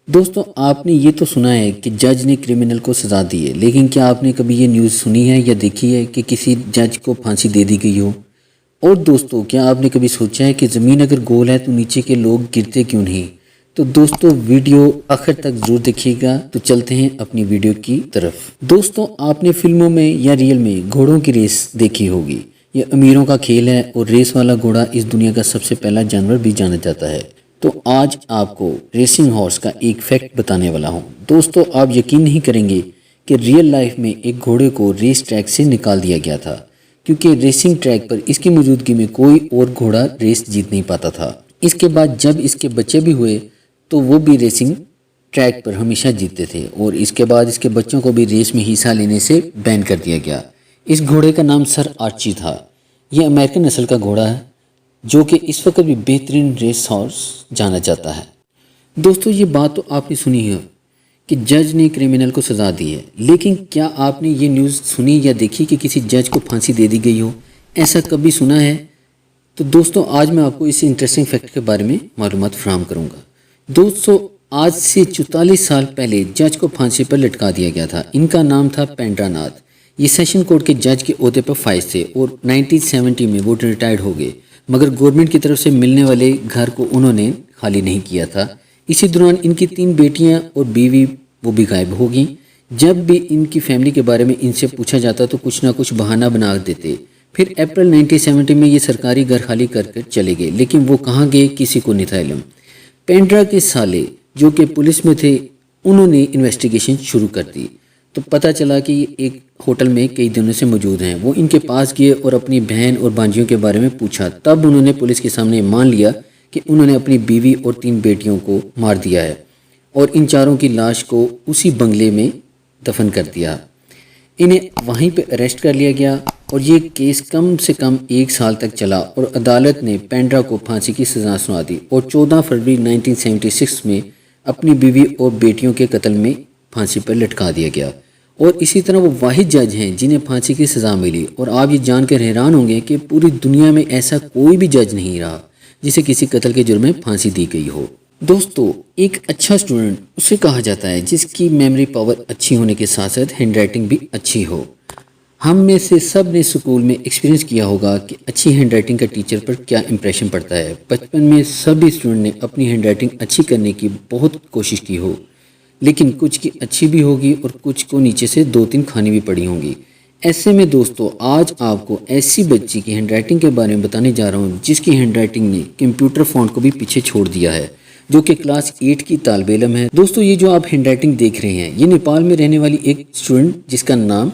دوستوں آپ نے یہ تو سنا ہے کہ جج نے کرمنل کو سزا دی ہے، لیکن کیا آپ نے کبھی یہ نیوز سنی ہے یا دیکھی ہے کہ کسی جج کو پھانسی دے دی گئی ہو؟ اور دوستوں کیا آپ نے کبھی سوچا ہے کہ زمین اگر گول ہے تو نیچے کے لوگ گرتے کیوں نہیں؟ تو دوستوں ویڈیو آخر تک ضرور دیکھیے گا۔ تو چلتے ہیں اپنی ویڈیو کی طرف۔ دوستوں آپ نے فلموں میں یا ریئل میں گھوڑوں کی ریس دیکھی ہوگی۔ یہ امیروں کا کھیل ہے اور ریس والا گھوڑا اس دنیا کا سب سے پہلا جانور بھی جانا جاتا ہے۔ تو آج آپ کو ریسنگ ہارس کا ایک فیکٹ بتانے والا ہوں۔ دوستو آپ یقین نہیں کریں گے کہ ریئل لائف میں ایک گھوڑے کو ریس ٹریک سے نکال دیا گیا تھا، کیونکہ ریسنگ ٹریک پر اس کی موجودگی میں کوئی اور گھوڑا ریس جیت نہیں پاتا تھا۔ اس کے بعد جب اس کے بچے بھی ہوئے تو وہ بھی ریسنگ ٹریک پر ہمیشہ جیتتے تھے، اور اس کے بعد اس کے بچوں کو بھی ریس میں حصہ لینے سے بین کر دیا گیا۔ اس گھوڑے کا نام سر آرچی تھا۔ یہ امریکن نسل کا گھوڑا ہے جو کہ اس وقت بھی بہترین ریس ہارس جانا جاتا ہے۔ دوستو یہ بات تو آپ نے سنی ہے کہ جج نے کرمنل کو سزا دی ہے، لیکن کیا آپ نے یہ نیوز سنی یا دیکھی کہ کسی جج کو پھانسی دے دی گئی ہو؟ ایسا کبھی سنا ہے؟ تو دوستو آج میں آپ کو اس انٹرسٹنگ فیکٹ کے بارے میں معلومات فراہم کروں گا۔ دوستو آج سے 44 سال پہلے جج کو پھانسی پر لٹکا دیا گیا تھا۔ ان کا نام تھا پینڈرا ناتھ۔ یہ سیشن کورٹ کے جج کے عہدے پر فائز تھے اور 1970 میں وہ ریٹائرڈ ہو گئے، مگر گورنمنٹ کی طرف سے ملنے والے گھر کو انہوں نے خالی نہیں کیا تھا۔ اسی دوران ان کی 3 بیٹیاں اور بیوی وہ بھی غائب ہو گئیں۔ جب بھی ان کی فیملی کے بارے میں ان سے پوچھا جاتا تو کچھ نہ کچھ بہانہ بنا دیتے۔ پھر اپریل 1970 میں یہ سرکاری گھر خالی کر چلے گئے، لیکن وہ کہاں گئے کسی کو نہیں تھا علم۔ پینڈرا کے سالے جو کہ پولیس میں تھے انہوں نے انویسٹیگیشن شروع کر دی، تو پتہ چلا کہ یہ ایک ہوٹل میں کئی دنوں سے موجود ہیں۔ وہ ان کے پاس گئے اور اپنی بہن اور بانجیوں کے بارے میں پوچھا، تب انہوں نے پولیس کے سامنے مان لیا کہ انہوں نے اپنی بیوی اور 3 بیٹیوں کو مار دیا ہے اور ان چاروں کی لاش کو اسی بنگلے میں دفن کر دیا۔ انہیں وہیں پہ اریسٹ کر لیا گیا اور یہ کیس کم سے کم 1 سال تک چلا اور عدالت نے پینڈرا کو پھانسی کی سزا سنا دی اور 14 فروری 1976 میں اپنی بیوی اور بیٹیوں کے قتل میں پھانسی پر لٹکا دیا گیا۔ اور اسی طرح وہ واحد جج ہیں جنہیں پھانسی کی سزا ملی، اور آپ یہ جان کر حیران ہوں گے کہ پوری دنیا میں ایسا کوئی بھی جج نہیں رہا جسے کسی قتل کے جرم میں پھانسی دی گئی ہو۔ دوستو ایک اچھا اسٹوڈنٹ اسے کہا جاتا ہے جس کی میموری پاور اچھی ہونے کے ساتھ ساتھ ہینڈ رائٹنگ بھی اچھی ہو۔ ہم میں سے سب نے اسکول میں ایکسپیرینس کیا ہوگا کہ اچھی ہینڈ رائٹنگ کا ٹیچر پر کیا امپریشن پڑتا ہے۔ بچپن میں سبھی اسٹوڈنٹ نے اپنی ہینڈ رائٹنگ اچھی کرنے کی بہت کوشش کی ہو، لیکن کچھ کی اچھی بھی ہوگی اور کچھ کو نیچے سے 2-3 کھانی بھی پڑی ہوں گی۔ ایسے میں دوستو آج آپ کو ایسی بچی کی ہینڈ رائٹنگ کے بارے میں بتانے جا رہا ہوں جس کی ہینڈ رائٹنگ نے کمپیوٹر فونٹ کو بھی پیچھے چھوڑ دیا ہے، جو کہ کلاس 8 کی طالب علم ہے۔ دوستو یہ جو آپ ہینڈ رائٹنگ دیکھ رہے ہیں یہ نیپال میں رہنے والی ایک اسٹوڈنٹ جس کا نام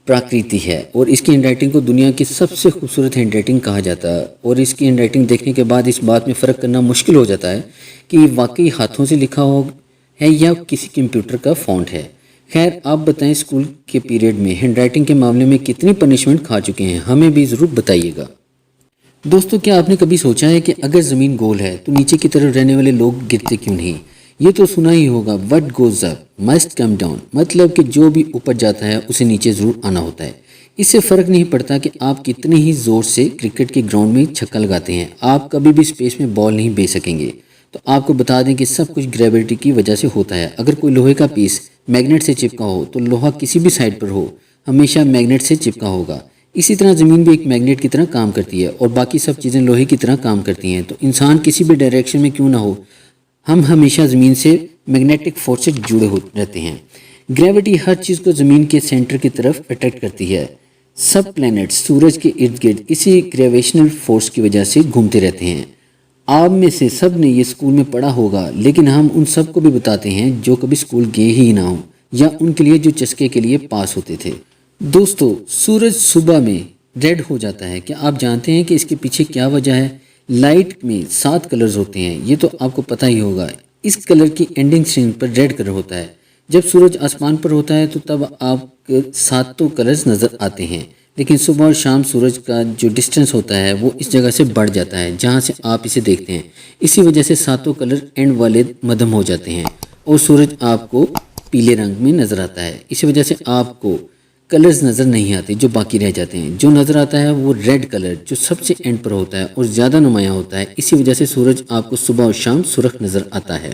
پراکریتی ہے، اور اس کی ہینڈ رائٹنگ کو دنیا کی سب سے خوبصورت ہینڈ رائٹنگ کہا جاتا ہے۔ اور اس کی ہینڈ رائٹنگ دیکھنے کے بعد اس بات میں فرق کرنا مشکل ہو جاتا ہے کہ یہ واقعی ہاتھوں سے لکھا ہو ہے یا کسی کمپیوٹر کا فونٹ ہے۔ خیر آپ بتائیں اسکول کے پیریڈ میں ہینڈ رائٹنگ کے معاملے میں کتنی پنشمنٹ کھا چکے ہیں، ہمیں بھی ضرور بتائیے گا۔ دوستو کیا آپ نے کبھی سوچا ہے کہ اگر زمین گول ہے تو نیچے کی طرف رہنے والے لوگ گرتے کیوں نہیں؟ یہ تو سنا ہی ہوگا what goes up must come down، مطلب کہ جو بھی اوپر جاتا ہے اسے نیچے ضرور آنا ہوتا ہے۔ اس سے فرق نہیں پڑتا کہ آپ کتنے ہی زور سے کرکٹ کے گراؤنڈ میں چھکا لگاتے ہیں، آپ کبھی بھی اسپیس میں بال نہیں بھیج سکیں گے۔ تو آپ کو بتا دیں کہ سب کچھ گریویٹی کی وجہ سے ہوتا ہے۔ اگر کوئی لوہے کا پیس میگنیٹ سے چپکا ہو تو لوہا کسی بھی سائڈ پر ہو ہمیشہ میگنیٹ سے چپکا ہوگا۔ اسی طرح زمین بھی ایک میگنیٹ کی طرح کام کرتی ہے اور باقی سب چیزیں لوہے کی طرح کام کرتی ہیں۔ تو انسان کسی بھی ڈائریکشن میں کیوں نہ ہو ہم ہمیشہ زمین سے میگنیٹک فورس سے جڑے رہتے ہیں۔ گریویٹی ہر چیز کو زمین کے سینٹر کی طرف اٹریکٹ کرتی ہے۔ سب پلینٹ سورج کے ارد گرد اسی گریویشنل فورس کی وجہ سے گھومتے رہتے ہیں۔ آپ میں سے سب نے یہ اسکول میں پڑھا ہوگا، لیکن ہم ان سب کو بھی بتاتے ہیں جو کبھی اسکول گئے ہی نہ ہوں یا ان کے لیے جو چسکے کے لیے پاس ہوتے تھے۔ دوستو سورج صبح میں ریڈ ہو جاتا ہے، کیا آپ جانتے ہیں کہ اس کے پیچھے کیا وجہ ہے؟ لائٹ میں 7 کلرز ہوتے ہیں، یہ تو آپ کو پتہ ہی ہوگا۔ اس کلر کی اینڈنگ اسٹرنگ پر ریڈ کلر ہوتا ہے۔ جب سورج آسمان پر ہوتا ہے تو تب آپ کو 7 کلرز نظر آتے ہیں، لیکن صبح اور شام سورج کا جو ڈسٹنس ہوتا ہے وہ اس جگہ سے بڑھ جاتا ہے جہاں سے آپ اسے دیکھتے ہیں۔ اسی وجہ سے 7 کلر اینڈ والے مدھم ہو جاتے ہیں اور سورج آپ کو پیلے رنگ میں نظر آتا ہے۔ اسی وجہ سے آپ کو کلرز نظر نہیں آتے جو باقی رہ جاتے ہیں۔ جو نظر آتا ہے وہ ریڈ کلر جو سب سے اینڈ پر ہوتا ہے اور زیادہ نمایاں ہوتا ہے۔ اسی وجہ سے سورج آپ کو صبح اور شام سرخ نظر آتا ہے۔